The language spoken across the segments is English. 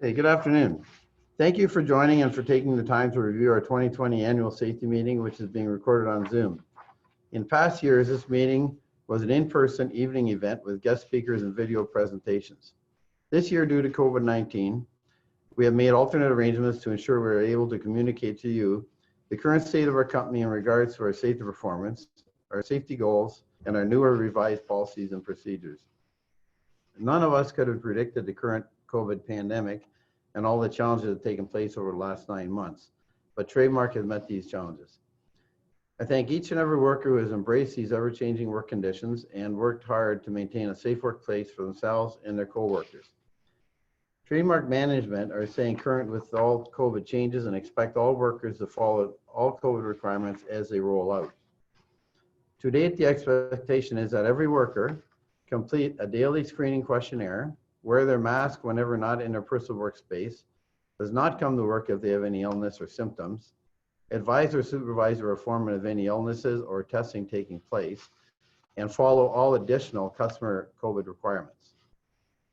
Hey, good afternoon. Thank you for joining and for taking the time to review our 2020 annual safety meeting, which is being recorded on Zoom. In past years, this meeting was an in-person evening event with guest speakers and video presentations. This year, due to COVID-19, we have made alternate arrangements to ensure we are able to communicate to you the current state of our company in regards to our safety performance, our safety goals, and our newer revised policies and procedures. None of us could have predicted the current COVID pandemic and all the challenges that have taken place over the last 9 months, but Trademark has met these challenges. I thank each and every worker who has embraced these ever-changing work conditions and worked hard to maintain a safe workplace for themselves and their co-workers. Trademark management are staying current with all COVID changes and expect all workers to follow all COVID requirements as they roll out. To date, the expectation is that every worker complete a daily screening questionnaire, wear their mask whenever not in their personal workspace, does not come to work if they have any illness or symptoms, advise their supervisor or foreman of any illnesses or testing taking place, and follow all additional customer COVID requirements.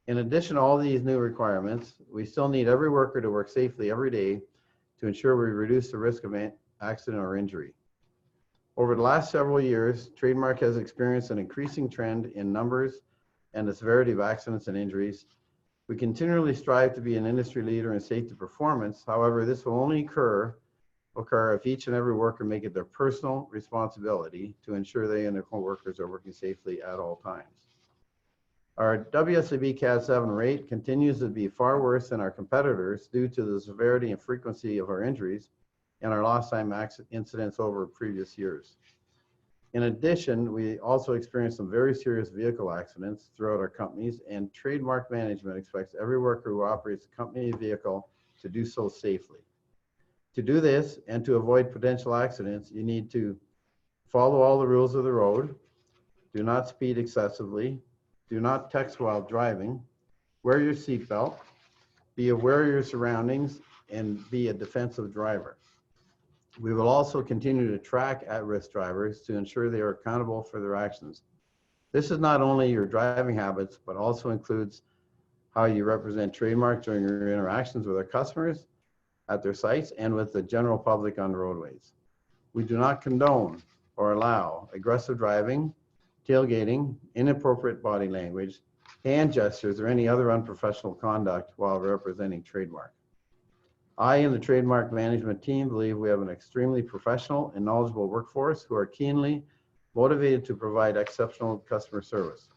In addition to all these new requirements, we still need every worker to work safely every day to ensure we reduce the risk of accident or injury. Over the last several years, Trademark has experienced an increasing trend in numbers and the severity of accidents and injuries. We continually strive to be an industry leader in safety performance. However, this will only occur if each and every worker make it their personal responsibility to ensure they and their co-workers are working safely at all times. Our WSIB CAT-7 rate continues to be far worse than our competitors due to the severity and frequency of our injuries and our lost time incidents over previous years. In addition, we also experienced some very serious vehicle accidents throughout our companies, and Trademark management expects every worker who operates a company vehicle to do so safely. To do this and to avoid potential accidents, you need to follow all the rules of the road, do not speed excessively, do not text while driving, wear your seatbelt, be aware of your surroundings, and be a defensive driver. We will also continue to track at-risk drivers to ensure they are accountable for their actions. This is not only your driving habits, but also includes how you represent Trademark during your interactions with our customers at their sites and with the general public on roadways. We do not condone or allow aggressive driving, tailgating, inappropriate body language, hand gestures, or any other unprofessional conduct while representing Trademark. I and the Trademark management team believe we have an extremely professional and knowledgeable workforce who are keenly motivated to provide exceptional customer service.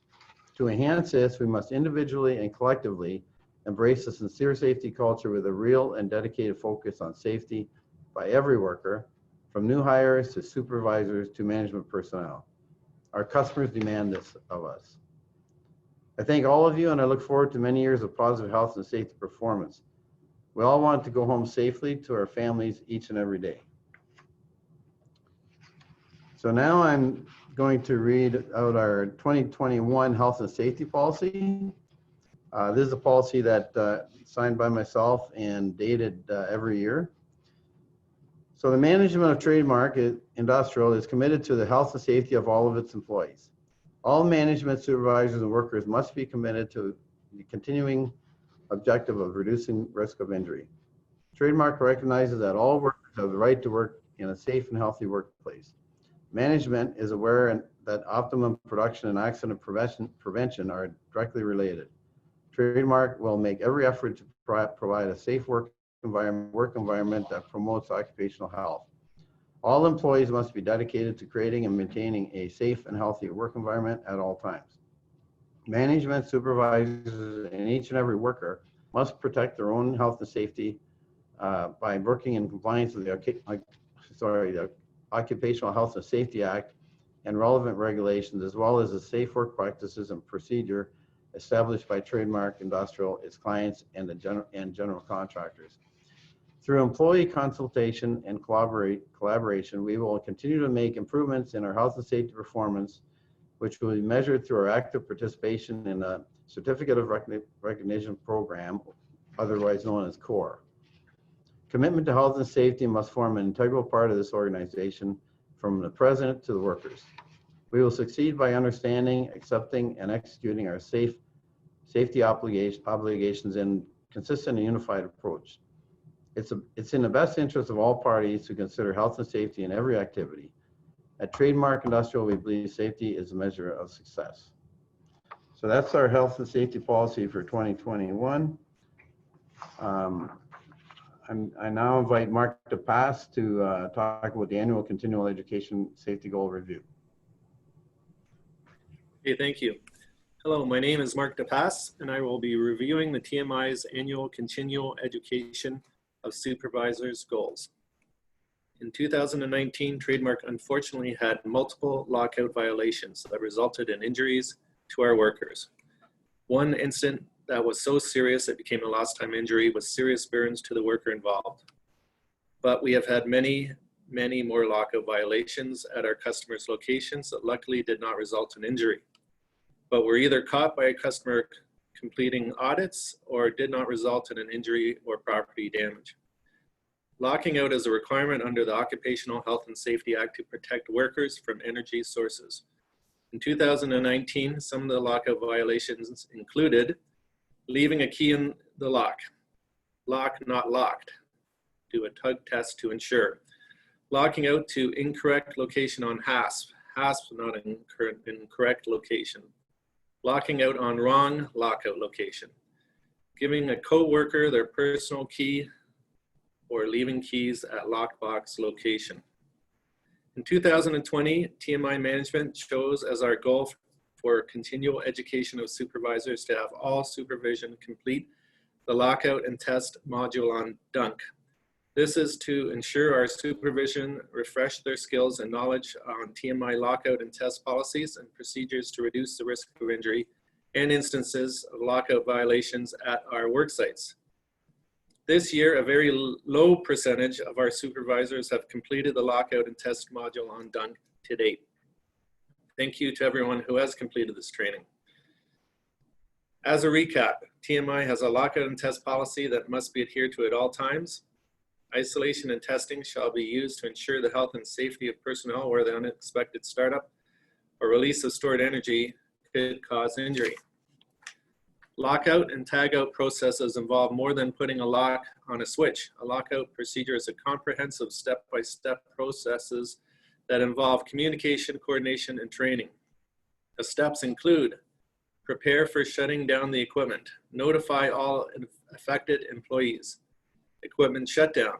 To enhance this, we must individually and collectively embrace a sincere safety culture with a real and dedicated focus on safety by every worker, from new hires to supervisors to management personnel. Our customers demand this of us. I thank all of you, and I look forward to many years of positive health and safety performance. We all want to go home safely to our families each and every day. So now I'm going to read out our 2021 health and safety policy. This is a policy that signed by myself and dated every year. So the management of Trademark Industrial is committed to the health and safety of all of its employees. All management, supervisors, and workers must be committed to the continuing objective of reducing risk of injury. Trademark recognizes that all workers have the right to work in a safe and healthy workplace. Management is aware that optimum production and accident prevention are directly related. Trademark will make every effort to provide a safe work environment that promotes occupational health. All employees must be dedicated to creating and maintaining a safe and healthy work environment at all times. Management, supervisors, and each and every worker must protect their own health and safety by working in compliance with the Occupational Health and Safety Act and relevant regulations, as well as the safe work practices and procedure established by Trademark Industrial, its clients, and general contractors. Through employee consultation and collaboration, we will continue to make improvements in our health and safety performance, which will be measured through our active participation in the Certificate of Recognition Program, otherwise known as CORE. Commitment to health and safety must form an integral part of this organization, from the president to the workers. We will succeed by understanding, accepting, and executing our safety obligations and consistent and unified approach. It's in the best interest of all parties to consider health and safety in every activity. At Trademark Industrial, we believe safety is a measure of success. So that's our health and safety policy for 2021. I now invite Mark DePass to talk about the annual continual education safety goal review. Okay, thank you. Hello, my name is Mark DePass, and I will be reviewing the TMI's annual continual education of supervisors goals. In 2019, Trademark unfortunately had multiple lockout violations that resulted in injuries to our workers. One incident that was so serious it became a lost time injury with serious burns to the worker involved. But we have had many more lockout violations at our customers' locations that luckily did not result in injury, but were either caught by a customer completing audits or did not result in an injury or property damage. Locking out is a requirement under the Occupational Health and Safety Act to protect workers from energy sources. In 2019, some of the lockout violations included leaving a key in the lock not locked, do a tug test to ensure, locking out to incorrect location on hasp not in correct location, locking out on wrong lockout location, giving a co-worker their personal key or leaving keys at lockbox location. In 2020, TMI management chose as our goal for continual education of supervisors to have all supervision complete the lockout and test module on DUNK. This is to ensure our supervision refresh their skills and knowledge on TMI lockout and test policies and procedures to reduce the risk of injury and instances of lockout violations at our work sites. This year, a very low percentage of our supervisors have completed the lockout and test module on DUNK to date. Thank you to everyone who has completed this training. As a recap, TMI has a lockout and test policy that must be adhered to at all times. Isolation and testing shall be used to ensure the health and safety of personnel where the unexpected startup or release of stored energy could cause injury. Lockout and tagout processes involve more than putting a lock on a switch. A lockout procedure is a comprehensive step-by-step processes that involve communication, coordination, and training. The steps include prepare for shutting down the equipment, notify all affected employees, equipment shutdown.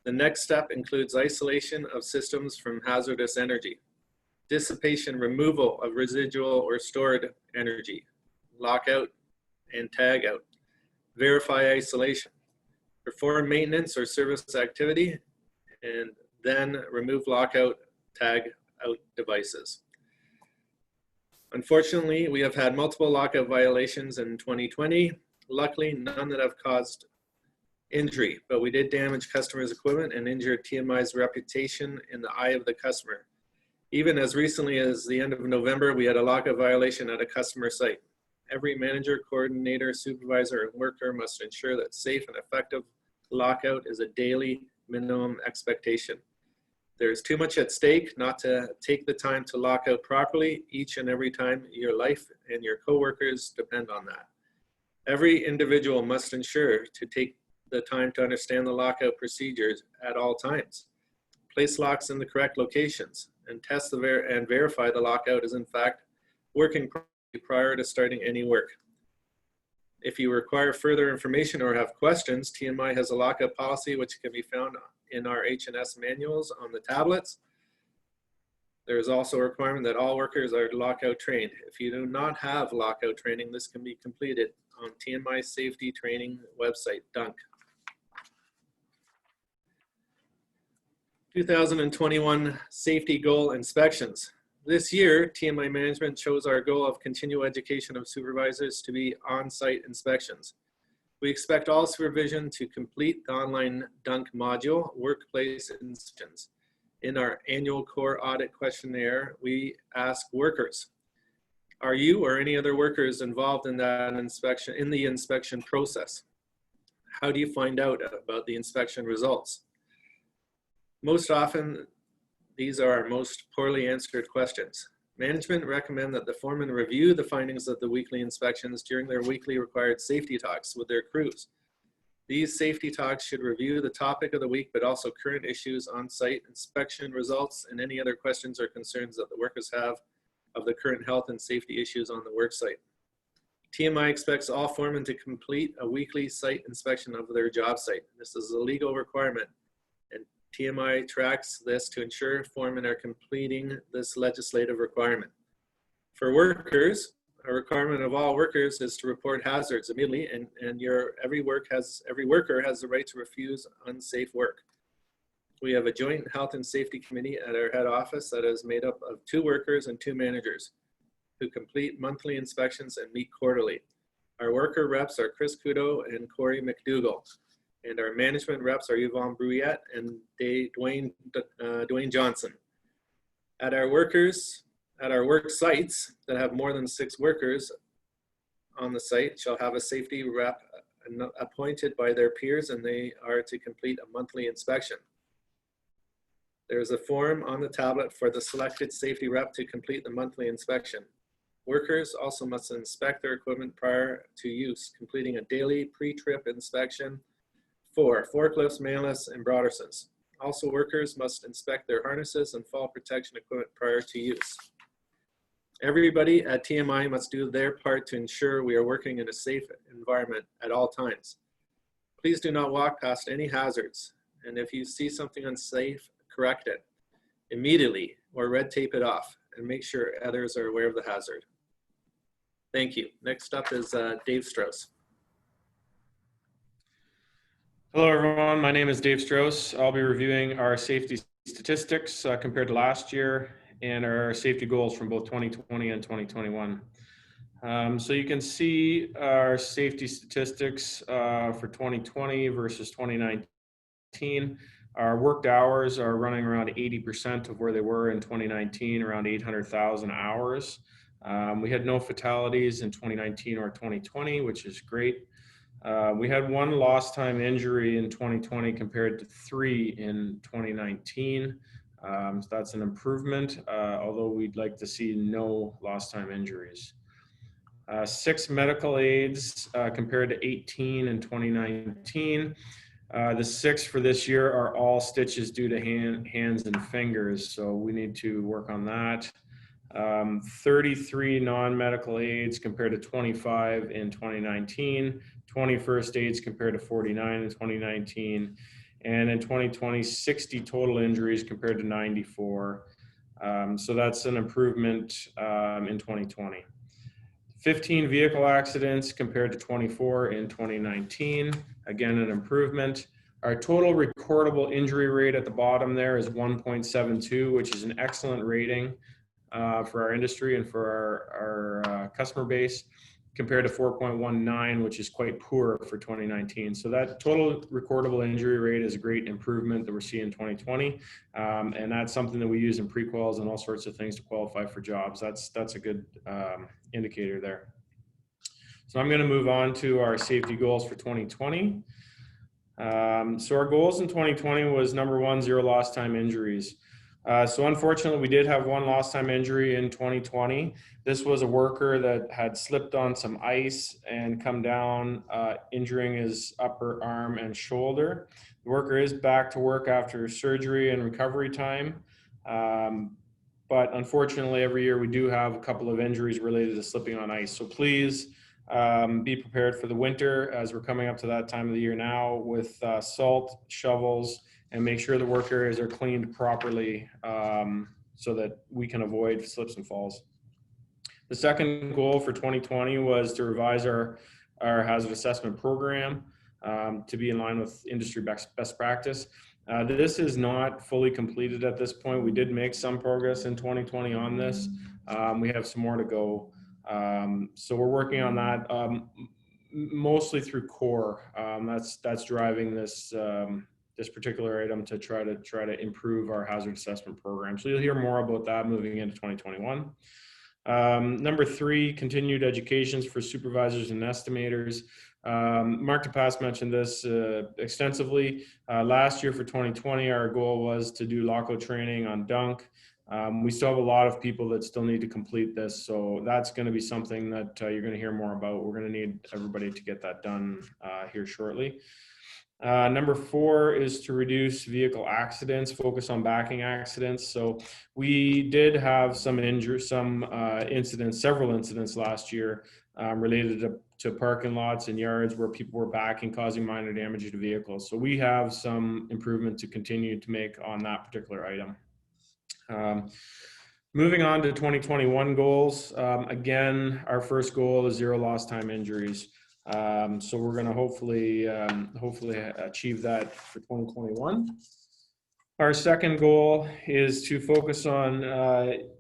The next step includes isolation of systems from hazardous energy, dissipation, removal of residual or stored energy, lockout and tag out, verify isolation, perform maintenance or service activity, and then remove lockout, tag out devices. Unfortunately, we have had multiple lockout violations in 2020. Luckily, none that have caused injury, but we did damage customers' equipment and injured TMI's reputation in the eye of the customer. Even as recently as the end of November, we had a lockout violation at a customer site. Every manager, coordinator, supervisor, and worker must ensure that safe and effective lockout is a daily minimum expectation. There is too much at stake not to take the time to lock out properly each and every time. Your life and your coworkers depend on that. Every individual must ensure to take the time to understand the lockout procedures at all times. Place locks in the correct locations and test and verify the lockout is in fact working properly prior to starting any work. If you require further information or have questions, TMI has a lockout policy which can be found in our H&S manuals on the tablets. There is also a requirement that all workers are lockout trained. If you do not have lockout training, this can be completed on TMI safety training website, DUNK. 2021 safety goal inspections. This year, TMI management chose our goal of continual education of supervisors to be on-site inspections. We expect all supervision to complete the online DUNK module, workplace inspections. In our annual core audit questionnaire, we ask workers, are you or any other workers involved in that inspection, in the inspection process? How do you find out about the inspection results? Most often, these are our most poorly answered questions. Management recommend that the foreman review the findings of the weekly inspections during their weekly required safety talks with their crews. These safety talks should review the topic of the week, but also current issues, on-site inspection results, and any other questions or concerns that the workers have of the current health and safety issues on the worksite. TMI expects all foremen to complete a weekly site inspection of their job site. This is a legal requirement, and TMI tracks this to ensure foremen are completing this legislative requirement. For workers, a requirement of all workers is to report hazards immediately, and every worker has the right to refuse unsafe work. We have a joint health and safety committee at our head office that is made up of 2 workers and 2 managers who complete monthly inspections and meet quarterly. Our worker reps are Chris Kudo and Corey McDougall, and our management reps are Yvonne Bruyette and Dwayne Johnson. At our work sites that have more than 6 workers on the site shall have a safety rep appointed by their peers, and they are to complete a monthly inspection. There is a form on the tablet for the selected safety rep to complete the monthly inspection. Workers also must inspect their equipment prior to use, completing a daily pre-trip inspection for forklifts, manlifts, and Brodersons. Also, workers must inspect their harnesses and fall protection equipment prior to use. Everybody at TMI must do their part to ensure we are working in a safe environment at all times. Please do not walk past any hazards, and if you see something unsafe, correct it immediately or red tape it off and make sure others are aware of the hazard. Thank you. Next up is Dave Strauss. Hello, everyone. My name is Dave Strauss. I'll be reviewing our safety statistics compared to last year and our safety goals from both 2020 and 2021. So you can see our safety statistics for 2020 versus 2019. Our worked hours are running around 80% of where they were in 2019, around 800,000 hours. We had no fatalities in 2019 or 2020, which is great. We had 1 lost time injury in 2020 compared to 3 in 2019. So that's an improvement, although we'd like to see no lost time injuries. 6 medical aids compared to 18 in 2019. The 6 for this year are all stitches due to hands and fingers, so we need to work on that. 33 non-medical aids compared to 25 in 2019, 20 first aids compared to 49 in 2019, and in 2020, 60 total injuries compared to 94. So that's an improvement in 2020. 15 vehicle accidents compared to 24 in 2019, again an improvement. Our total recordable injury rate at the bottom there is 1.72, which is an excellent rating for our industry and for our customer base, compared to 4.19, which is quite poor for 2019. So that total recordable injury rate is a great improvement that we're seeing in 2020. And that's something that we use in pre-quals and all sorts of things to qualify for jobs. That's a good indicator there. So I'm gonna move on to our safety goals for 2020. So our goals in 2020 was number 1, 0 lost time injuries. So unfortunately, we did have 1 lost time injury in 2020. This was a worker that had slipped on some ice and come down, injuring his upper arm and shoulder. The worker is back to work after surgery and recovery time. But unfortunately, every year we do have a couple of injuries related to slipping on ice. So please be prepared for the winter as we're coming up to that time of the year now with salt, shovels, and make sure the work areas are cleaned properly so that we can avoid slips and falls. The second goal for 2020 was to revise our hazard assessment program to be in line with industry best practice. This is not fully completed at this point. We did make some progress in 2020 on this. We have some more to go. So we're working on that mostly through CORE. That's driving this this particular item to try to improve our hazard assessment program. So you'll hear more about that moving into 2021. Number 3, continued educations for supervisors and estimators. Mark DePass mentioned this extensively. Last year for 2020, our goal was to do LOCO training on dunk. We still have a lot of people that still need to complete this, so that's going to be something that you're going to hear more about. We're going to need everybody to get that done here shortly. Number 4 is to reduce vehicle accidents, focus on backing accidents. So we did have some incidents, several incidents last year related to parking lots and yards where people were backing, causing minor damage to vehicles. So we have some improvement to continue to make on that particular item. Moving on to 2021 goals. Again, our first goal is 0 lost time injuries. So we're going to hopefully achieve that for 2021. Our second goal is to focus on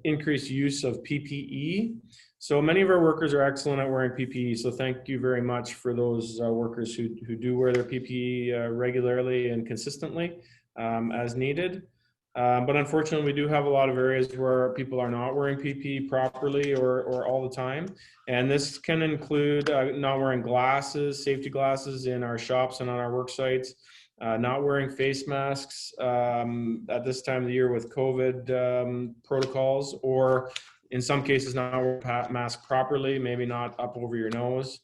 increased use of PPE. So many of our workers are excellent at wearing PPE. So thank you very much for those workers who do wear their PPE regularly and consistently as needed. But unfortunately, we do have a lot of areas where people are not wearing PPE properly or all the time. And this can include not wearing glasses, safety glasses in our shops and on our work sites, not wearing face masks at this time of the year with COVID protocols, or in some cases not wearing a mask properly, maybe not up over your nose.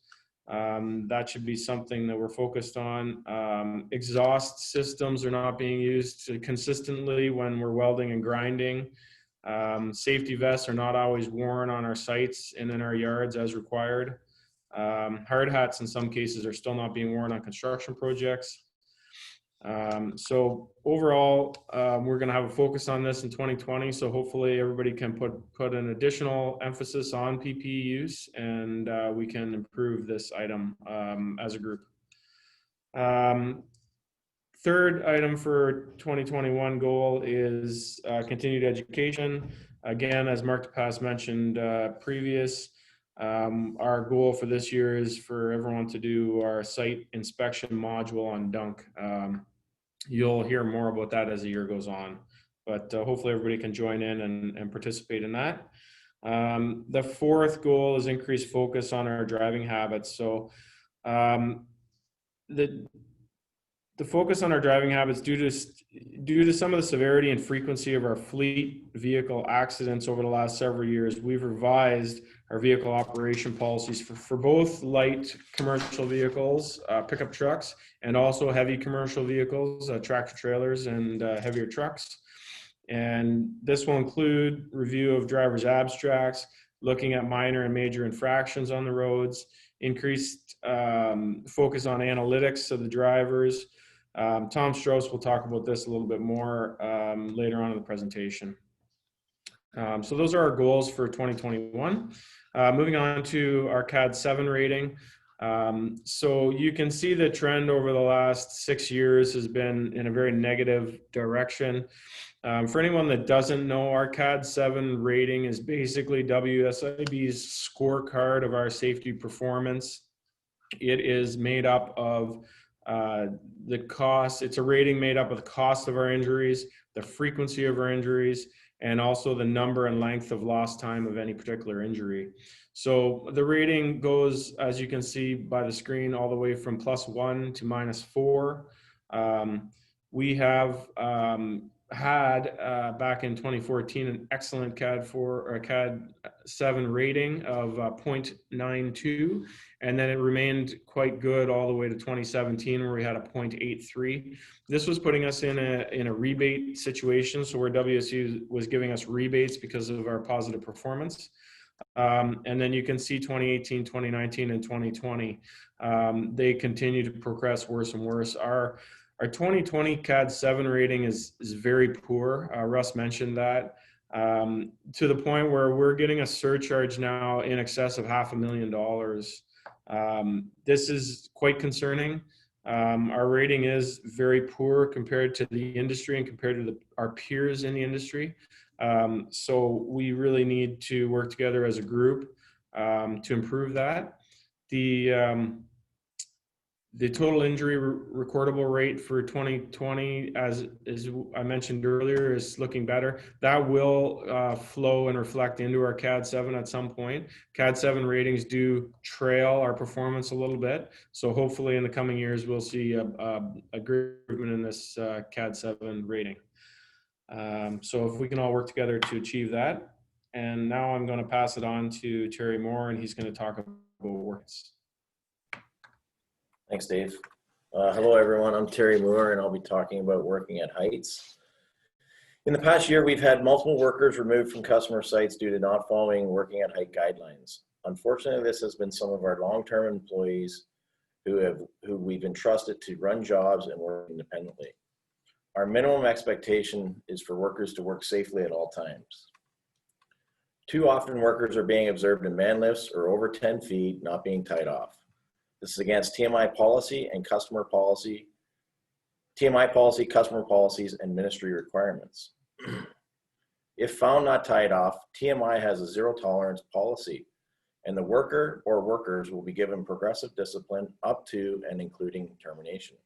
That should be something that we're focused on. Exhaust systems are not being used consistently when we're welding and grinding. Safety vests are not always worn on our sites and in our yards as required. Hard hats in some cases are still not being worn on construction projects. So overall, we're going to have a focus on this in 2020. So hopefully everybody can put an additional emphasis on PPE use, and we can improve this item as a group. Third item for 2021 goal is continued education. Again, as Mark DePass mentioned our goal for this year is for everyone to do our site inspection module on Dunk. You'll hear more about that as the year goes on, but hopefully everybody can join in and participate in that. The fourth goal is increased focus on our driving habits. So the focus on our driving habits due to some of the severity and frequency of our fleet vehicle accidents over the last several years, we've revised our vehicle operation policies for both light commercial vehicles, pickup trucks, and also heavy commercial vehicles, tractor trailers and heavier trucks. And this will include review of driver's abstracts, looking at minor and major infractions on the roads, increased focus on analytics of the drivers. Tom Strauss will talk about this a little bit more later on in the presentation. So those are our goals for 2021. Moving on to our CAD 7 rating. So you can see the trend over the last 6 years has been in a very negative direction. For anyone that doesn't know, our CAD 7 rating is basically WSIB's scorecard of our safety performance. It is made up of the cost. It's a rating made up of the cost of our injuries, the frequency of our injuries, and also the number and length of lost time of any particular injury. So the rating goes, as you can see by the screen, all the way from +1 to -4. We have had back in 2014 an excellent CAD 7 rating of 0.92, and then it remained quite good all the way to 2017 where we had a 0.83. This was putting us in a rebate situation, so where WSU was giving us rebates because of our positive performance. And then you can see 2018, 2019, and 2020, they continue to progress worse and worse. Our 2020 CAD 7 rating is very poor. Russ mentioned that, to the point where we're getting a surcharge now in excess of $500,000. This is quite concerning. Our rating is very poor compared to the industry and compared to our peers in the industry. So we really need to work together as a group to improve that. The total injury recordable rate for 2020, as I mentioned earlier, is looking better. That will flow and reflect into our CAD 7 at some point. CAD 7 ratings do trail our performance a little bit. So hopefully in the coming years, we'll see a great improvement in this CAD 7 rating. So if we can all work together to achieve that. And now I'm going to pass it on to Terry Moore, and he's going to talk about works. Thanks, Dave. Hello, everyone. I'm Terry Moore, and I'll be talking about working at Heights. In the past year, we've had multiple workers removed from customer sites due to not following working at height guidelines. Unfortunately, this has been some of our long-term employees who we've entrusted to run jobs and work independently. Our minimum expectation is for workers to work safely at all times. Too often, workers are being observed in man lifts or over 10 feet, not being tied off. This is against TMI policy and customer policy, TMI policy, customer policies, and ministry requirements. If found not tied off, TMI has a zero tolerance policy, and the worker or workers will be given progressive discipline up to and including termination.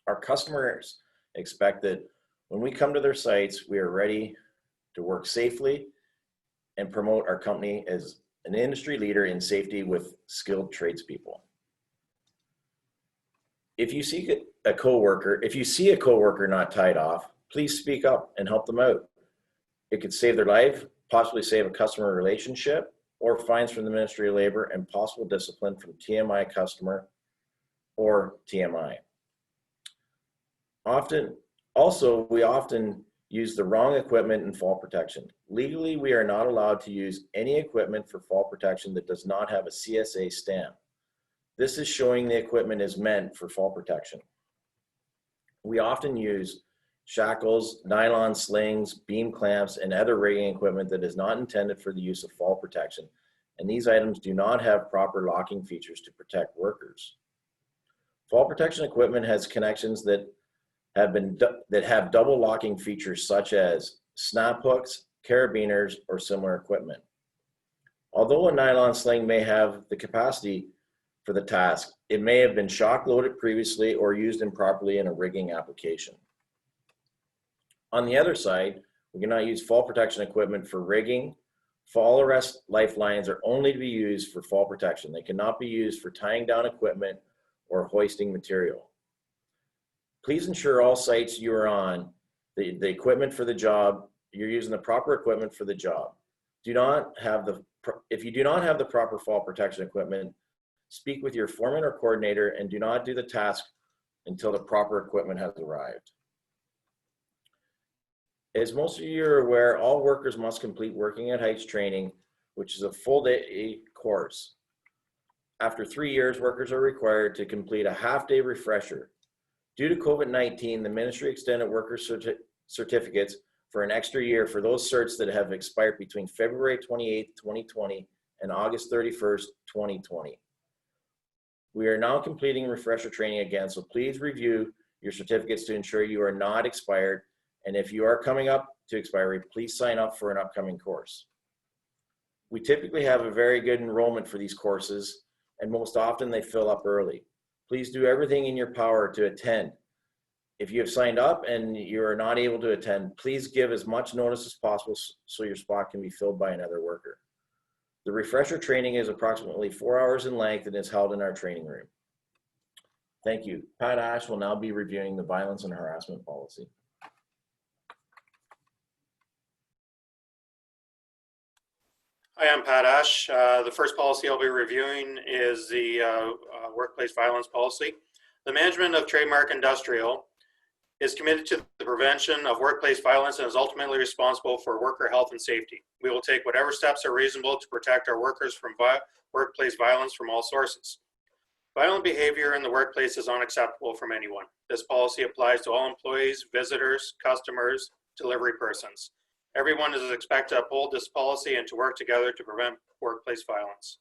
Our customers expect that when we come to their sites, we are ready to work safely and promote our company as an industry leader in safety with skilled tradespeople. If you see a coworker not tied off, please speak up and help them out. It could save their life, possibly save a customer relationship, or fines from the Ministry of Labor and possible discipline from TMI customer or TMI. We often use the wrong equipment in fall protection. Legally, we are not allowed to use any equipment for fall protection that does not have a CSA stamp. This is showing the equipment is meant for fall protection. We often use shackles, nylon slings, beam clamps, and other rigging equipment that is not intended for the use of fall protection, and these items do not have proper locking features to protect workers. Fall protection equipment has connections that have double locking features such as snap hooks, carabiners, or similar equipment. Although a nylon sling may have the capacity for the task, it may have been shock loaded previously or used improperly in a rigging application. On the other side, we cannot use fall protection equipment for rigging. Fall arrest lifelines are only to be used for fall protection. They cannot be used for tying down equipment or hoisting material. Please ensure all sites you are on, the equipment for the job, you're using the proper equipment for the job. If you do not have the proper fall protection equipment, speak with your foreman or coordinator and do not do the task until the proper equipment has arrived. As most of you are aware, all workers must complete Working at Heights training, which is a full day course. After 3 years, workers are required to complete a half-day refresher. Due to COVID-19, the ministry extended worker certificates for an extra year for those certs that have expired between February 28, 2020 and August 31st, 2020. We are now completing refresher training again, so please review your certificates to ensure you are not expired. And if you are coming up to expiry, please sign up for an upcoming course. We typically have a very good enrollment for these courses, and most often they fill up early. Please do everything in your power to attend. If you have signed up and you are not able to attend, please give as much notice as possible so your spot can be filled by another worker. The refresher training is approximately 4 hours in length and is held in our training room. Thank you. Pat Ash will now be reviewing the violence and harassment policy. Hi, I'm Pat Ash. The first policy I'll be reviewing is the workplace violence policy. The management of Trademark Industrial is committed to the prevention of workplace violence and is ultimately responsible for worker health and safety. We will take whatever steps are reasonable to protect our workers from workplace violence from all sources. Violent behavior in the workplace is unacceptable from anyone. This policy applies to all employees, visitors, customers, delivery persons. Everyone is expected to uphold this policy and to work together to prevent workplace violence.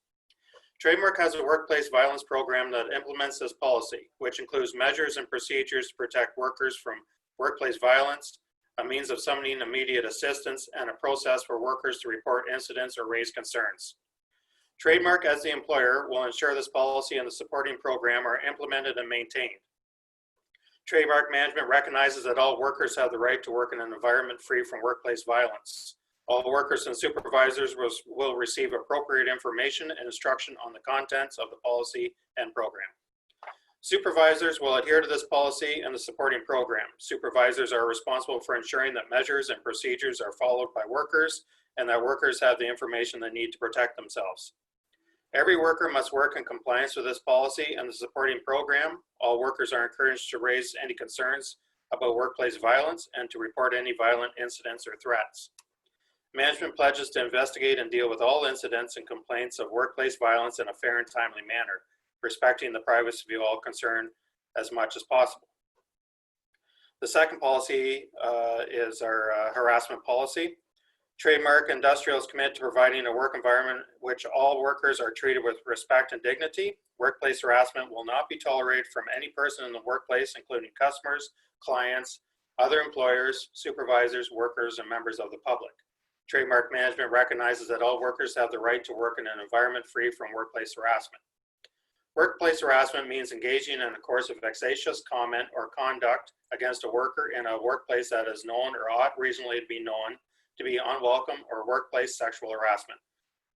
Trademark has a workplace violence program that implements this policy, which includes measures and procedures to protect workers from workplace violence, a means of summoning immediate assistance, and a process for workers to report incidents or raise concerns. Trademark, as the employer, will ensure this policy and the supporting program are implemented and maintained. Trademark management recognizes that all workers have the right to work in an environment free from workplace violence. All workers and supervisors will receive appropriate information and instruction on the contents of the policy and program. Supervisors will adhere to this policy and the supporting program. Supervisors are responsible for ensuring that measures and procedures are followed by workers and that workers have the information they need to protect themselves. Every worker must work in compliance with this policy and the supporting program. All workers are encouraged to raise any concerns about workplace violence and to report any violent incidents or threats. Management pledges to investigate and deal with all incidents and complaints of workplace violence in a fair and timely manner, respecting the privacy of all concerned as much as possible. The second policy is our harassment policy. Trademark Industrial is committed to providing a work environment in which all workers are treated with respect and dignity. Workplace harassment will not be tolerated from any person in the workplace, including customers, clients, other employers, supervisors, workers, and members of the public. Trademark Management recognizes that all workers have the right to work in an environment free from workplace harassment. Workplace harassment means engaging in a course of vexatious comment or conduct against a worker in a workplace that is known or ought reasonably to be known to be unwelcome or workplace sexual harassment.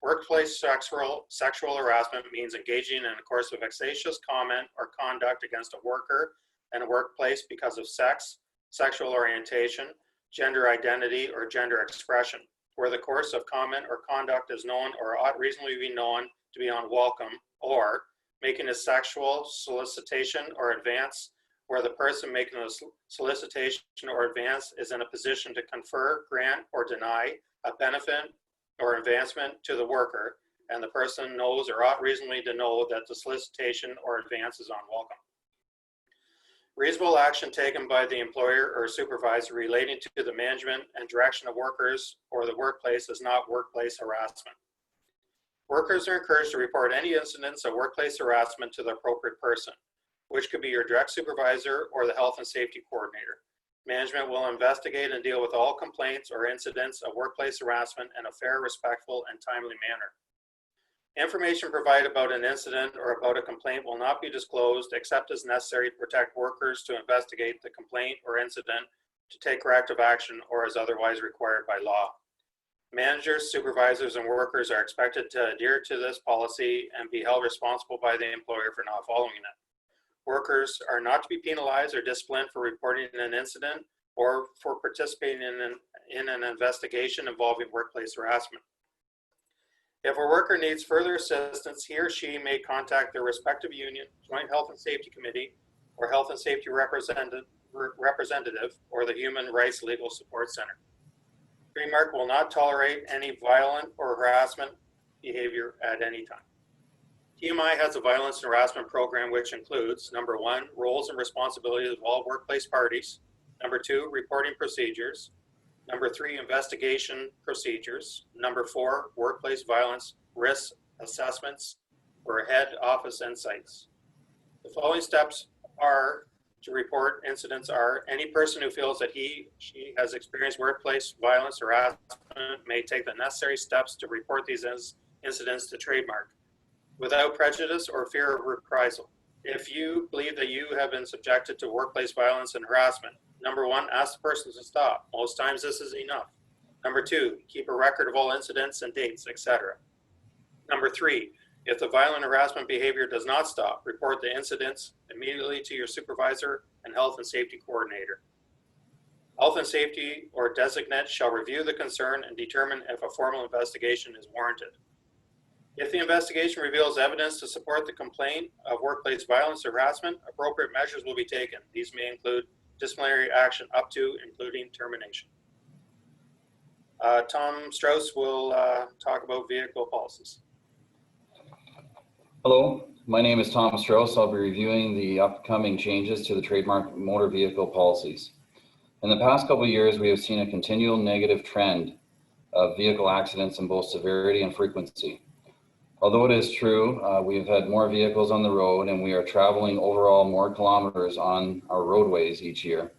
Workplace sexual harassment means engaging in a course of vexatious comment or conduct against a worker in a workplace because of sex, sexual orientation, gender identity, or gender expression, where the course of comment or conduct is known or ought reasonably be known to be unwelcome, or making a sexual solicitation or advance where the person making the solicitation or advance is in a position to confer, grant, or deny a benefit or advancement to the worker, and the person knows or ought reasonably to know that the solicitation or advance is unwelcome. Reasonable action taken by the employer or supervisor relating to the management and direction of workers or the workplace is not workplace harassment. Workers are encouraged to report any incidents of workplace harassment to the appropriate person, which could be your direct supervisor or the health and safety coordinator. Management will investigate and deal with all complaints or incidents of workplace harassment in a fair, respectful, and timely manner. Information provided about an incident or about a complaint will not be disclosed except as necessary to protect workers, to investigate the complaint or incident, to take corrective action, or as otherwise required by law. Managers, supervisors, and workers are expected to adhere to this policy and be held responsible by the employer for not following it. Workers are not to be penalized or disciplined for reporting an incident or for participating in an investigation involving workplace harassment. If a worker needs further assistance, he or she may contact their respective union, Joint Health and Safety Committee, or Health and Safety representative, or the Human Rights Legal Support Center. Trademark will not tolerate any violent or harassment behavior at any time. TMI has a violence and harassment program which includes, number 1, roles and responsibilities of all workplace parties, number 2, reporting procedures, number 3, investigation procedures, number 4, workplace violence risk assessments for head office and sites. The following steps are to report incidents are: any person who feels that she has experienced workplace violence or harassment may take the necessary steps to report these incidents to Trademark without prejudice or fear of reprisal. If you believe that you have been subjected to workplace violence and harassment, number 1, ask the person to stop. Most times this is enough. Number 2, keep a record of all incidents and dates, etc. Number 3, if the violent harassment behavior does not stop, report the incidents immediately to your supervisor and health and safety coordinator. Health and safety or designate shall review the concern and determine if a formal investigation is warranted. If the investigation reveals evidence to support the complaint of workplace violence or harassment, appropriate measures will be taken. These may include disciplinary action up to including termination. Tom Strauss will talk about vehicle policies. Hello, my name is Tom Strauss. I'll be reviewing the upcoming changes to the trademark motor vehicle policies. In the past couple of years, we have seen a continual negative trend of vehicle accidents in both severity and frequency. Although it is true, we have had more vehicles on the road and we are traveling overall more kilometers on our roadways each year.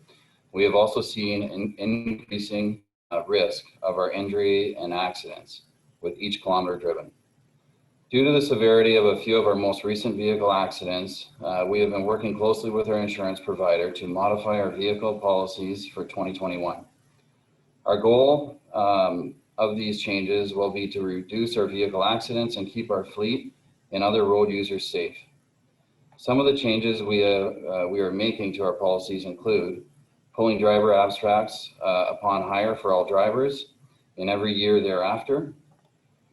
We have also seen an increasing risk of our injury and accidents with each kilometer driven. Due to the severity of a few of our most recent vehicle accidents, we have been working closely with our insurance provider to modify our vehicle policies for 2021. Our goal of these changes will be to reduce our vehicle accidents and keep our fleet and other road users safe. Some of the changes we are making to our policies include pulling driver abstracts upon hire for all drivers in every year thereafter,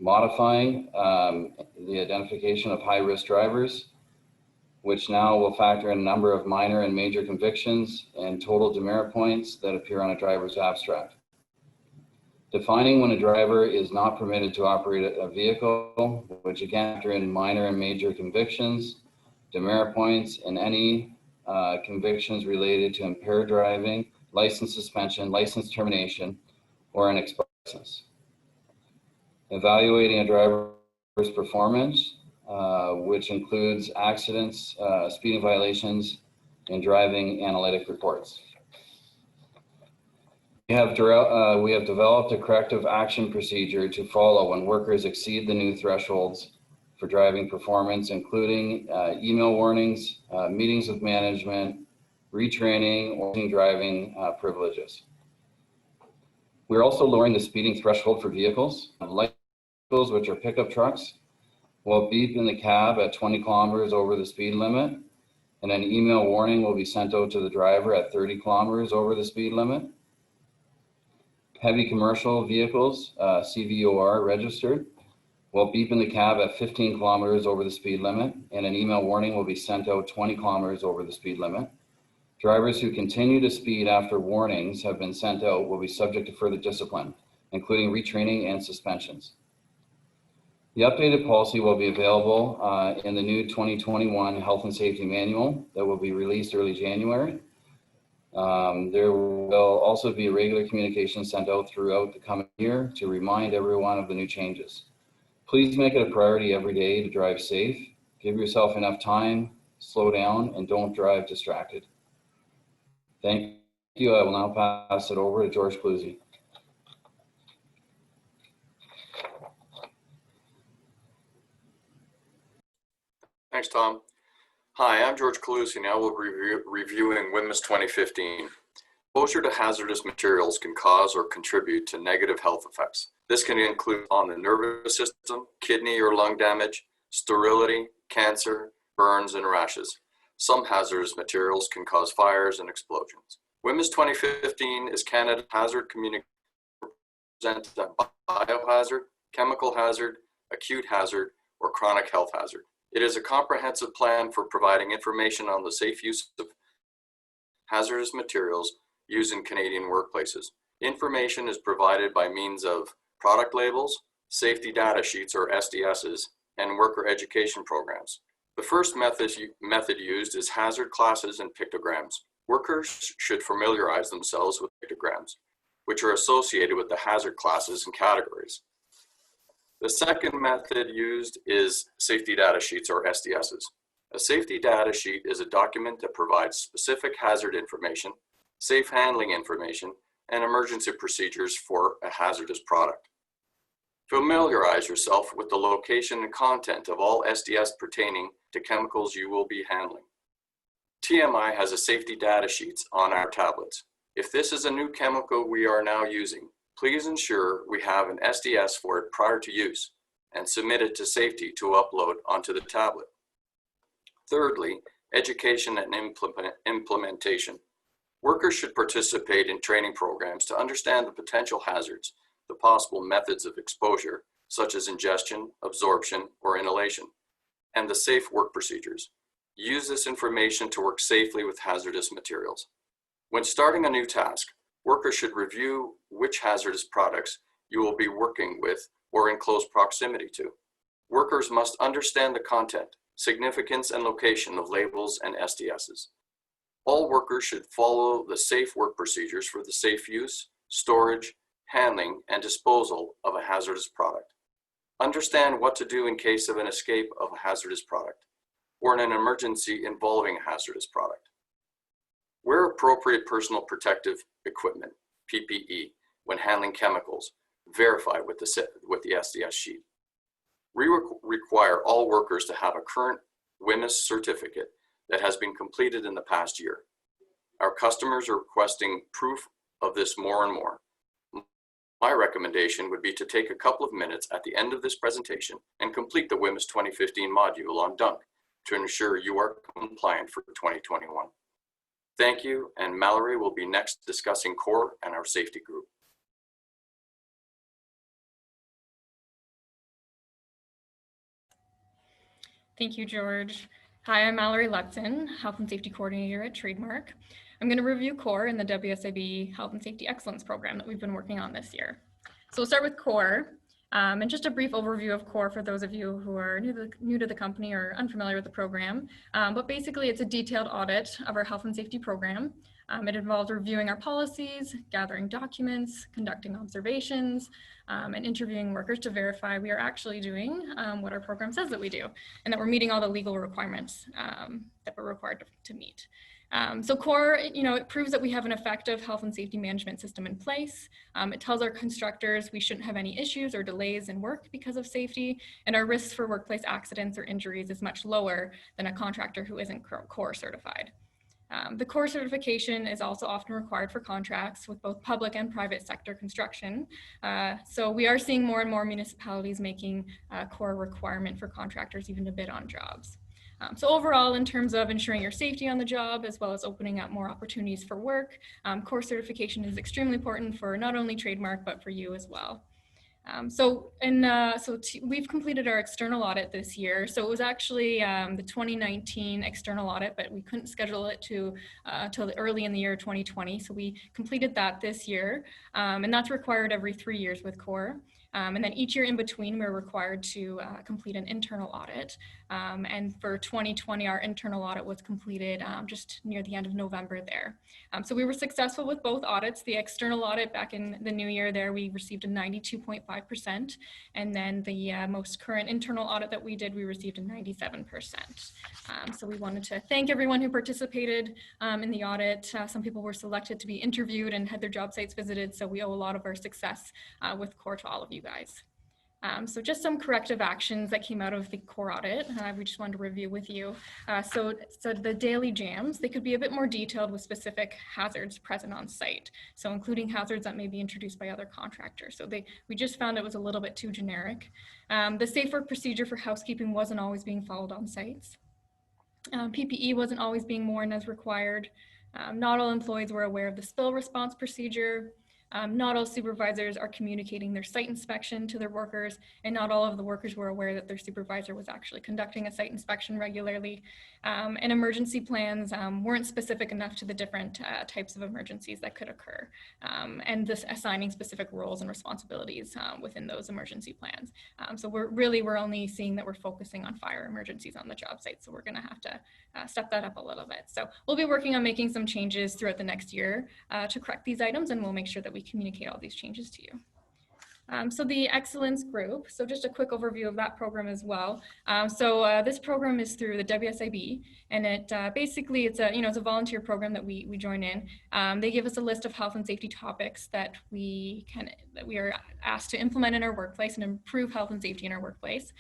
modifying the identification of high-risk drivers, which now will factor in a number of minor and major convictions and total demerit points that appear on a driver's abstract. Defining when a driver is not permitted to operate a vehicle, which again factor in minor and major convictions, demerit points, and any convictions related to impaired driving, license suspension, license termination, or an express. Evaluating a driver's performance, which includes accidents, speeding violations, and driving analytic reports. We have developed a corrective action procedure to follow when workers exceed the new thresholds for driving performance, including email warnings, meetings with management, retraining, or driving privileges. We're also lowering the speeding threshold for vehicles. Light vehicles, which are pickup trucks, will beep in the cab at 20 kilometers over the speed limit, and an email warning will be sent out to the driver at 30 kilometers over the speed limit. Heavy commercial vehicles, CVOR registered, will beep in the cab at 15 kilometers over the speed limit, and an email warning will be sent out 20 kilometers over the speed limit. Drivers who continue to speed after warnings have been sent out will be subject to further discipline, including retraining and suspensions. The updated policy will be available in the new 2021 Health and Safety Manual that will be released early January. There will also be regular communication sent out throughout the coming year to remind everyone of the new changes. Please make it a priority every day to drive safe. Give yourself enough time, slow down, and don't drive distracted. Thank you. I will now pass it over to George Cluzy. Thanks, Tom. Hi, I'm George Cluzy, and I will be reviewing WHMIS 2015. Exposure to hazardous materials can cause or contribute to negative health effects. This can include on the nervous system, kidney or lung damage, sterility, cancer, burns, and rashes. Some hazardous materials can cause fires and explosions. WHMIS 2015 is Canada's hazard communication presents a biohazard, chemical hazard, acute hazard, or chronic health hazard. It is a comprehensive plan for providing information on the safe use of hazardous materials used in Canadian workplaces. Information is provided by means of product labels, safety data sheets or SDSs, and worker education programs. The first method used is hazard classes and pictograms. Workers should familiarize themselves with pictograms, which are associated with the hazard classes and categories. The second method used is safety data sheets or SDSs. A safety data sheet is a document that provides specific hazard information, safe handling information, and emergency procedures for a hazardous product. Familiarize yourself with the location and content of all SDS pertaining to chemicals you will be handling. TMI has a safety data sheets on our tablets. If this is a new chemical we are now using, please ensure we have an SDS for it prior to use and submit it to safety to upload onto the tablet. Thirdly, education and implementation. Workers should participate in training programs to understand the potential hazards, the possible methods of exposure, such as ingestion, absorption, or inhalation, and the safe work procedures. Use this information to work safely with hazardous materials. When starting a new task, workers should review which hazardous products you will be working with or in close proximity to. Workers must understand the content, significance, and location of labels and SDSs. All workers should follow the safe work procedures for the safe use, storage, handling, and disposal of a hazardous product. Understand what to do in case of an escape of a hazardous product or in an emergency involving a hazardous product. Wear appropriate personal protective equipment, PPE, when handling chemicals, verified with the SDS sheet. We require all workers to have a current WHMIS certificate that has been completed in the past year. Our customers are requesting proof of this more and more. My recommendation would be to take a couple of minutes at the end of this presentation and complete the WHMIS 2015 module on DUNK to ensure you are compliant for 2021. Thank you, and Mallory will be next discussing CORE and our safety group. Thank you, George. Hi, I'm Mallory Lutzen, Health and Safety Coordinator at Trademark. I'm going to review CORE and the WSIB Health and Safety Excellence Program that we've been working on this year. So we'll start with CORE, and just a brief overview of CORE for those of you who are new to the company or unfamiliar with the program. But basically, it's a detailed audit of our health and safety program. It involves reviewing our policies, gathering documents, conducting observations, and interviewing workers to verify we are actually doing what our program says that we do, and that we're meeting all the legal requirements that we're required to meet. So CORE, it proves that we have an effective health and safety management system in place. It tells our constructors we shouldn't have any issues or delays in work because of safety, and our risks for workplace accidents or injuries is much lower than a contractor who isn't CORE certified. The CORE certification is also often required for contracts with both public and private sector construction. So we are seeing more and more municipalities making CORE a requirement for contractors even to bid on jobs. So overall, in terms of ensuring your safety on the job, as well as opening up more opportunities for work, CORE certification is extremely important for not only Trademark, but for you as well. We've completed our external audit this year. So it was actually the 2019 external audit, but we couldn't schedule it till early in the year 2020. So we completed that this year, and that's required every 3 years with CORE. And then each year in between, we're required to complete an internal audit. And for 2020, our internal audit was completed just near the end of November there. So we were successful with both audits. The external audit back in the new year there, we received a 92.5%. And then the most current internal audit that we did, we received a 97%. So we wanted to thank everyone who participated in the audit. Some people were selected to be interviewed and had their job sites visited. So we owe a lot of our success with CORE to all of you guys. So just some corrective actions that came out of the CORE audit, we just wanted to review with you. So the daily jams, they could be a bit more detailed with specific hazards present on site. So including hazards that may be introduced by other contractors. So we just found it was a little bit too generic. The safe work procedure for housekeeping wasn't always being followed on sites. PPE wasn't always being worn as required. Not all employees were aware of the spill response procedure. Not all supervisors are communicating their site inspection to their workers, and not all of the workers were aware that their supervisor was actually conducting a site inspection regularly. And emergency plans weren't specific enough to the different types of emergencies that could occur, and this assigning specific roles and responsibilities within those emergency plans. So we're only seeing that we're focusing on fire emergencies on the job site, so we're gonna have to step that up a little bit. So we'll be working on making some changes throughout the next year to correct these items, and we'll make sure that we communicate all these changes to you. So the Excellence Group, so just a quick overview of that program as well. This program is through the WSIB, and it basically it's a volunteer program that we join in. They give us a list of health and safety topics that we are asked to implement in our workplace and improve health and safety in our workplace.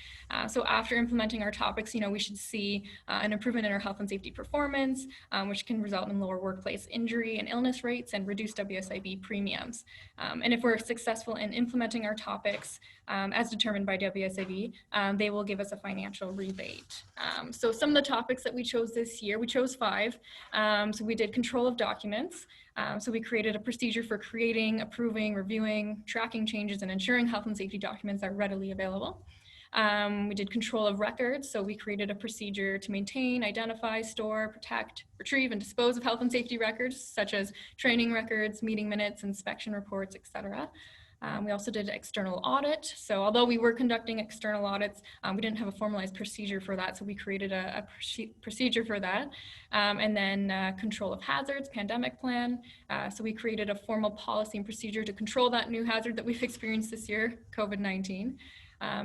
So after implementing our topics, we should see an improvement in our health and safety performance, which can result in lower workplace injury and illness rates and reduced WSIB premiums. And if we're successful in implementing our topics as determined by WSIB, they will give us a financial rebate. So some of the topics that we chose this year, we chose 5. So we did control of documents. So we created a procedure for creating, approving, reviewing, tracking changes, and ensuring health and safety documents are readily available. We did control of records. So we created a procedure to maintain, identify, store, protect, retrieve, and dispose of health and safety records, such as training records, meeting minutes, inspection reports, etc. We also did external audit. So although we were conducting external audits, we didn't have a formalized procedure for that. So we created a procedure for that. And then control of hazards, pandemic plan. So we created a formal policy and procedure to control that new hazard that we've experienced this year, COVID-19.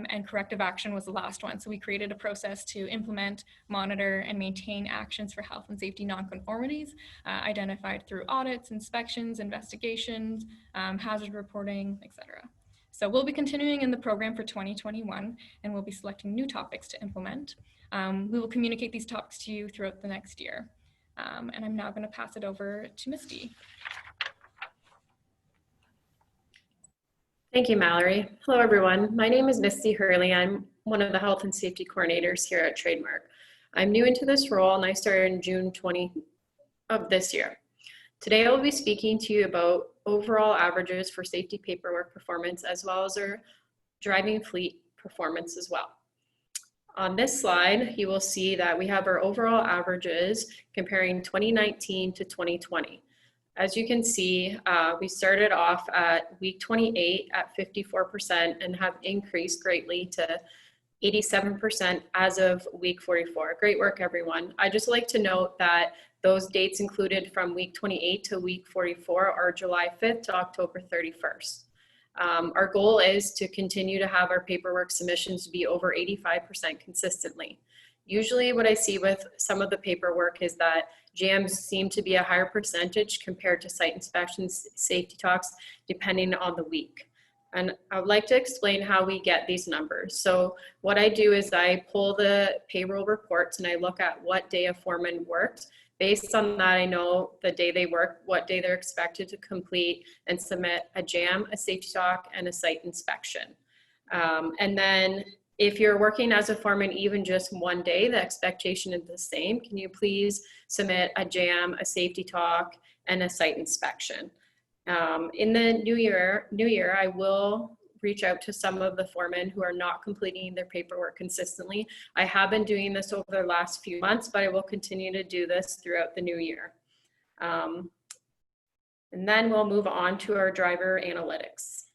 And corrective action was the last one. So we created a process to implement, monitor, and maintain actions for health and safety nonconformities identified through audits, inspections, investigations, hazard reporting, etc. So we'll be continuing in the program for 2021, and we'll be selecting new topics to implement. We will communicate these topics to you throughout the next year. And I'm now going to pass it over to Misty. Thank you, Mallory. Hello, everyone. My name is Misty Hurley. I'm one of the health and safety coordinators here at Trademark. I'm new into this role and I started in June 20 of this year. Today I will be speaking to you about overall averages for safety paperwork performance as well as our driving fleet performance as well. On this slide, you will see that we have our overall averages comparing 2019 to 2020. As you can see, we started off at week 28 at 54% and have increased greatly to 87% as of week 44. Great work, everyone. I just like to note that those dates included from week 28 to week 44 are July 5th to October 31st. Our goal is to continue to have our paperwork submissions be over 85% consistently. Usually what I see with some of the paperwork is that jams seem to be a higher percentage compared to site inspections, safety talks, depending on the week. And I would like to explain how we get these numbers. So what I do is I pull the payroll reports and I look at what day a foreman worked. Based on that, I know the day they work, what day they're expected to complete and submit a jam, a safety talk, and a site inspection. And then if you're working as a foreman even just one day, the expectation is the same. Can you please submit a jam, a safety talk, and a site inspection? In the new year, I will reach out to some of the foremen who are not completing their paperwork consistently. I have been doing this over the last few months, but I will continue to do this throughout the new year. And then we'll move on to our driver analytics.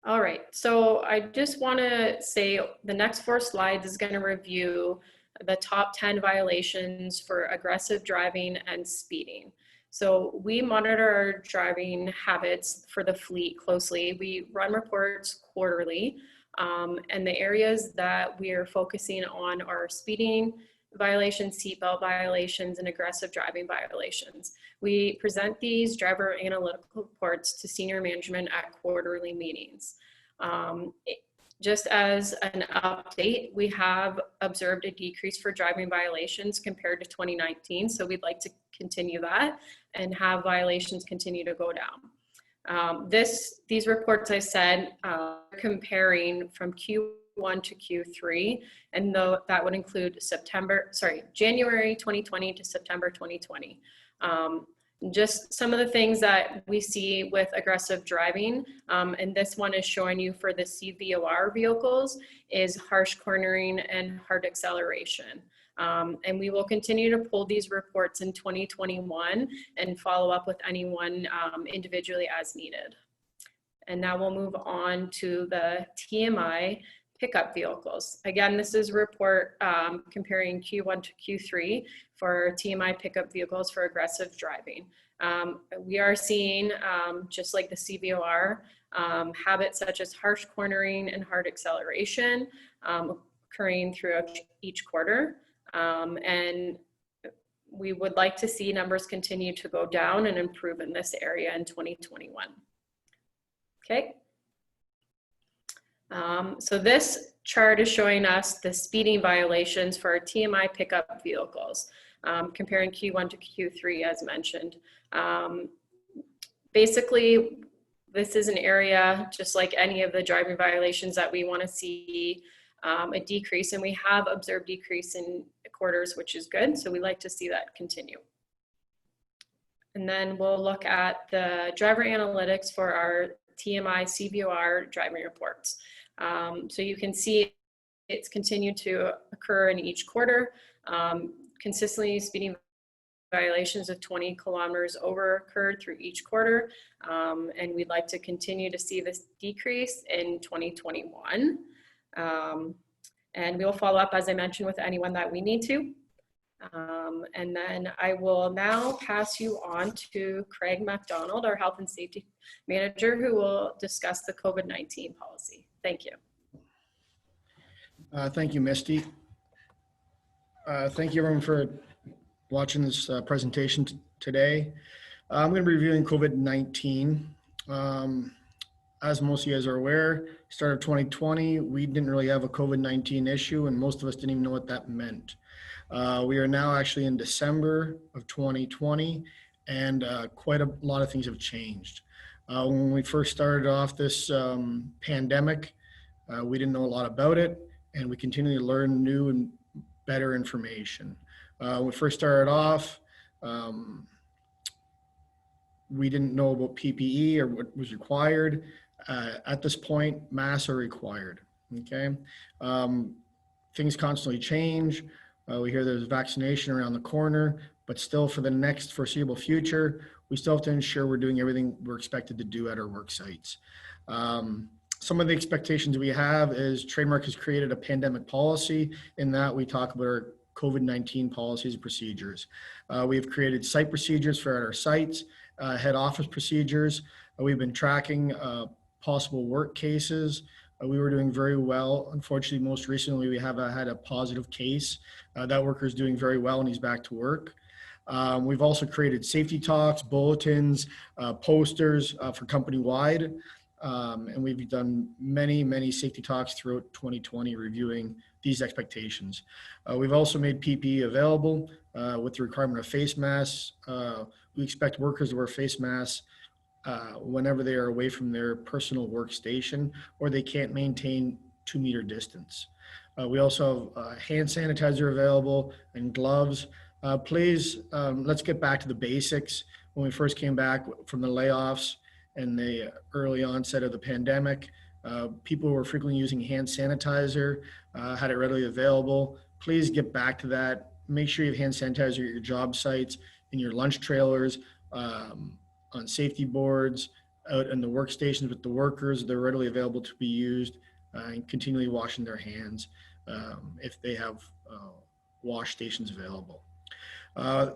All right, so I just want to say the next 4 slides is going to review the top 10 violations for aggressive driving and speeding. So we monitor our driving habits for the fleet closely. We run reports quarterly, and the areas that we are focusing on are speeding violations, seatbelt violations, and aggressive driving violations. We present these driver analytical reports to senior management at quarterly meetings. Just as an update, we have observed a decrease for driving violations compared to 2019. So we'd like to continue that and have violations continue to go down. These reports I said comparing from Q1 to Q3, and that would include January 2020 to September 2020. Just some of the things that we see with aggressive driving, and this one is showing you for the CVOR vehicles, is harsh cornering and hard acceleration. And we will continue to pull these reports in 2021 and follow up with anyone individually as needed. And now we'll move on to the TMI pickup vehicles. Again, this is a report comparing Q1 to Q3 for TMI pickup vehicles for aggressive driving. We are seeing, just like the CVOR, habits such as harsh cornering and hard acceleration occurring throughout each quarter. And we would like to see numbers continue to go down and improve in this area in 2021. Okay. So this chart is showing us the speeding violations for our TMI pickup vehicles, comparing Q1 to Q3 as mentioned. Basically, this is an area just like any of the driving violations that we want to see a decrease, and we have observed decrease in quarters, which is good. So we like to see that continue. And then we'll look at the driver analytics for our TMI CVOR driving reports. So you can see it's continued to occur in each quarter. Consistently speeding violations of 20 kilometers over occurred through each quarter. And we'd like to continue to see this decrease in 2021. And we'll follow up, as I mentioned, with anyone that we need to. And then I will now pass you on to Craig MacDonald, our Health and Safety Manager, who will discuss the COVID-19 policy. Thank you. Thank you, Misty. Thank you everyone for watching this presentation today. I'm going to be reviewing COVID-19. As most of you guys are aware, start of 2020, we didn't really have a COVID-19 issue, and most of us didn't even know what that meant. We are now actually in December of 2020, and quite a lot of things have changed. When we first started off this pandemic, we didn't know a lot about it, and we continue to learn new and better information. When we first started off, we didn't know about PPE or what was required. At this point, masks are required, okay? Things constantly change. We hear there's vaccination around the corner, but still for the next foreseeable future, we still have to ensure we're doing everything we're expected to do at our work sites. Some of the expectations we have is Trademark has created a pandemic policy. In that we talk about our COVID-19 policies and procedures. We've created site procedures for our sites, head office procedures. We've been tracking possible work cases. We were doing very well. Unfortunately, most recently, we have had a positive case. That worker is doing very well and he's back to work. We've also created safety talks, bulletins, posters for company-wide. And we've done many safety talks throughout 2020 reviewing these expectations. We've also made PPE available with the requirement of face masks. We expect workers to wear face masks whenever they are away from their personal workstation or they can't maintain 2-meter distance. We also have hand sanitizer available and gloves. Please, let's get back to the basics. When we first came back from the layoffs and the early onset of the pandemic, people were frequently using hand sanitizer, had it readily available. Please get back to that. Make sure you have hand sanitizer at your job sites, in your lunch trailers, on safety boards, out in the workstations with the workers. They're readily available to be used, and continually washing their hands if they have wash stations available.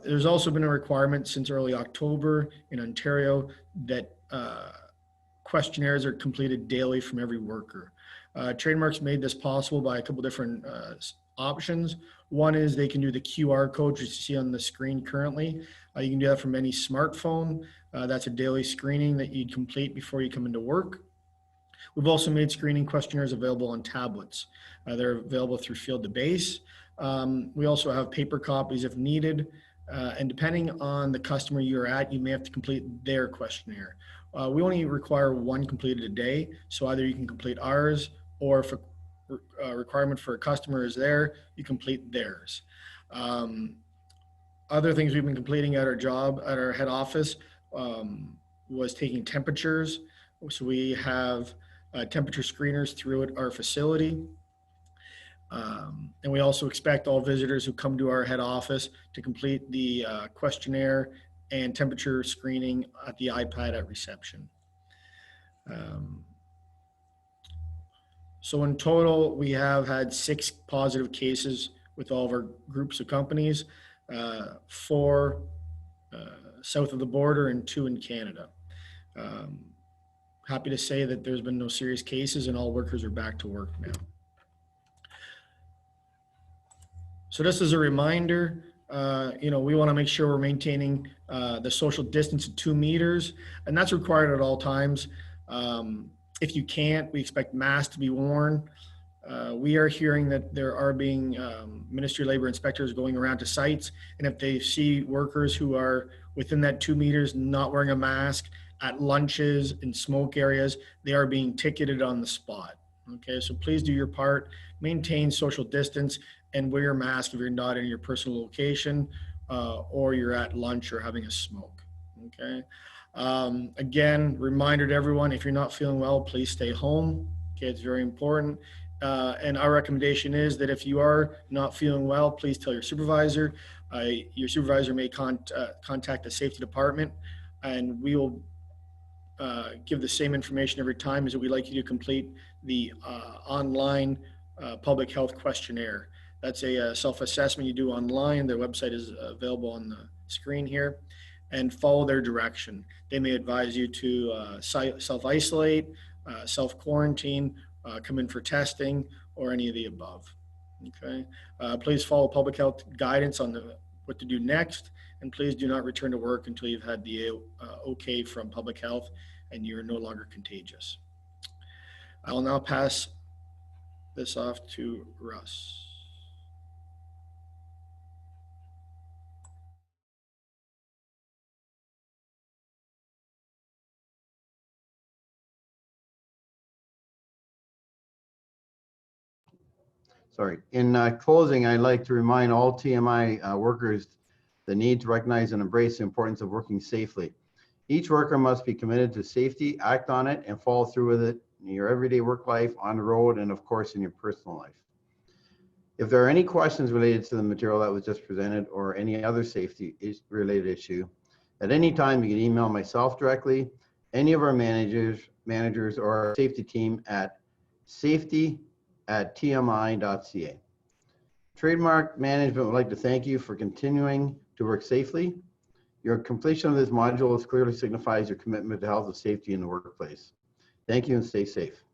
There's also been a requirement since early October in Ontario that questionnaires are completed daily from every worker. Trademark's made this possible by a couple different options. One is they can do the QR code, which you see on the screen currently. You can do that from any smartphone. That's a daily screening that you'd complete before you come into work. We've also made screening questionnaires available on tablets. They're available through Field to Base. We also have paper copies if needed. And depending on the customer you're at, you may have to complete their questionnaire. We only require one completed a day. So either you can complete ours, or if a requirement for a customer is there, you complete theirs. Other things we've been completing at our job, at our head office, was taking temperatures. So we have temperature screeners throughout our facility. And we also expect all visitors who come to our head office to complete the questionnaire and temperature screening at the iPad at reception. So in total, we have had 6 positive cases with all of our groups of companies, 4 south of the border and 2 in Canada. Happy to say that there's been no serious cases and all workers are back to work now. So just as a reminder, we want to make sure we're maintaining the social distance of 2 meters, and that's required at all times. If you can't, we expect masks to be worn. We are hearing that there are being Ministry of Labor inspectors going around to sites, and if they see workers who are within that 2 meters not wearing a mask at lunches and smoke areas, they are being ticketed on the spot. Okay, so please do your part, maintain social distance, and wear your mask if you're not in your personal location or you're at lunch or having a smoke. Okay. Again, reminder to everyone, if you're not feeling well, please stay home. Okay, it's very important. And our recommendation is that if you are not feeling well, please tell your supervisor. Your supervisor may contact the safety department, and we will give the same information every time, is that we'd like you to complete the online public health questionnaire. That's a self-assessment you do online. Their website is available on the screen here, and follow their direction. They may advise you to self-isolate, self-quarantine, come in for testing, or any of the above. Okay. Please follow public health guidance on what to do next, and please do not return to work until you've had the okay from public health and you're no longer contagious. I will now pass this off to Russ. Sorry. In closing, I'd like to remind all TMI workers the need to recognize and embrace the importance of working safely. Each worker must be committed to safety, act on it, and follow through with it in your everyday work life, on the road, and of course in your personal life. If there are any questions related to the material that was just presented or any other safety related issue, at any time you can email myself directly, any of our managers or our safety team at safety@tmi.ca. Trademark Management would like to thank you for continuing to work safely. Your completion of this module clearly signifies your commitment to health and safety in the workplace. Thank you and stay safe.